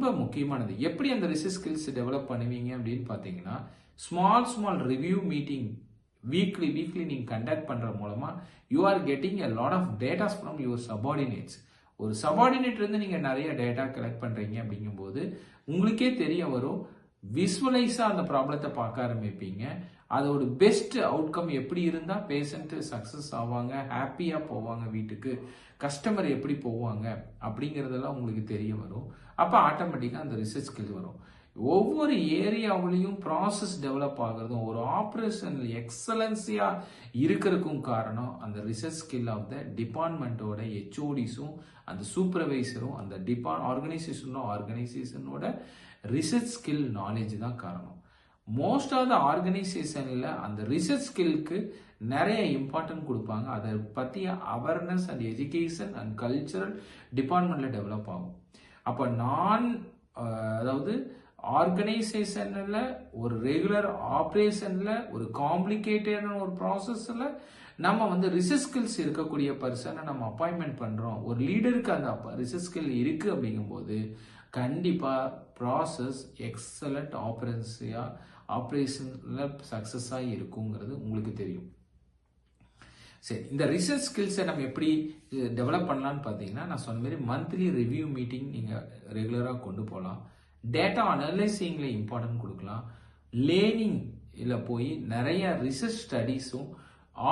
ரொம்ப முக்கியமானது. எப்படி அந்த ரிசர்ச் ஸ்கில்ஸ் டெவலப் பண்ணுவீங்க அப்படின்னு பார்த்தீங்கன்னா, ஸ்மால் ரிவ்யூ மீட்டிங் வீக்லி நீங்க கண்டக்ட் பண்ற மூலமா you are getting a lot of data from your subordinates. ஒரு சபார்டினேட் இருந்து நீங்க நிறைய டேட்டா கலெக்ட் பண்றீங்க அப்படிங்கும்போது உங்களுக்கே தெரிய வரும். விசுவலைஸா அந்த ப்ராப்ளத்தை பார்க்க ஆரம்பிப்பீங்க. அதோட பெஸ்ட் அவுட்கம் எப்படி இருந்தா பேஷண்ட் சக்சஸ் ஆவாங்க, ஹாப்பியா போவாங்க வீட்டுக்கு, கஸ்டமர் எப்படி போவாங்க அப்படிங்கறதெல்லாம் உங்களுக்கு தெரிய வரும். அப்ப ஆட்டோமேட்டிக்கா அந்த ரிசர்ச் ஸ்கில் வரும். ஒவ்வொரு ஏரியாவிலையும் ப்ராசஸ் டெவலப் ஆகுறதும் ஒரு ஆப்ரேஷனல் எக்ஸலன்சியா இருக்கிறதுக்கும் காரணம் அந்த ரிசர்ச் ஸ்கில் ஆஃப் த டிபார்ட்மெண்ட்டோட ஹெச்ஓடிஸும் அந்த சூப்பர்வைசரும் அந்த ஆர்கனைசேஷனோட ரிசர்ச் ஸ்கில் நாலேஜ் தான் காரணம். மோஸ்ட் ஆஃப் த ஆர்கனைசேஷன்ல அந்த ரிசர்ச் ஸ்கில்க்கு நிறைய இம்பார்ட்டன்ட் கொடுப்பாங்க. அதை பற்றிய awareness and education and cultural டிபார்ட்மெண்ட்ல டெவலப் ஆகும். அப்போ அதாவது ஆர்கனைசேஷன்ல ஒரு ரெகுலர் ஆப்ரேஷன்ல ஒரு காம்ப்ளிகேட்டடான ஒரு ப்ராசஸ்ல நம்ம வந்து ரிசர்ச் ஸ்கில்ஸ் இருக்கக்கூடிய பர்சனை நம்ம அப்பாயின்மெண்ட் பண்றோம். ஒரு லீடருக்கு அந்த ரிசர்ச் ஸ்கில் இருக்கு அப்படிங்கும்போது கண்டிப்பா ப்ராசஸ் எக்ஸலண்ட் ஆப்ரேஷன்ல சக்சஸா இருக்குங்கிறது உங்களுக்கு தெரியும். சரி, இந்த ரிசர்ச் ஸ்கில்ஸை நம்ம எப்படி டெவலப் பண்ணலாம்னு பார்த்தீங்கன்னா, நான் சொன்ன மாதிரி மந்த்லி ரிவ்யூ மீட்டிங் நீங்கள் ரெகுலராக கொண்டு போகலாம். டேட்டா அனலைசிங்ல இம்பார்ட்டன்ட் கொடுக்கலாம். லேர்னிங்ல போய் நிறைய ரிசர்ச் ஸ்டடீஸும்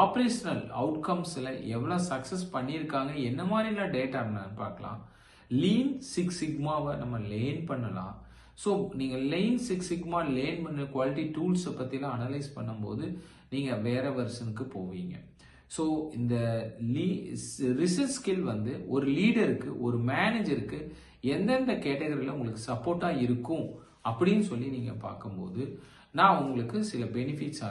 ஆப்ரேஷனல் அவுட்கம்ஸில் எவ்வளோ சக்ஸஸ் பண்ணியிருக்காங்க, என்ன மாதிரிலாம் டேட்டா பார்க்கலாம். லீன் சிக்ஸ் சிக்மாவை நம்ம லேர்ன் பண்ணலாம். ஸோ நீங்கள் லெயின் சிக்ஸ் சிக்மா லேர்ன் பண்ண குவாலிட்டி டூல்ஸை பற்றிலாம் அனலைஸ் பண்ணும்போது நீங்கள் வேற வெர்ஷனுக்கு போவீங்க. ஸோ இந்த ரிசர்ச் ஸ்கில் வந்து ஒரு லீடருக்கு ஒரு மேனேஜருக்கு எந்தெந்த கேட்டகரியில் உங்களுக்கு சப்போர்ட்டாக இருக்கும் அப்படின்னு சொல்லி நீங்கள் பார்க்கும்போது நான் உங்களுக்கு சில பெனிஃபிட்ஸ்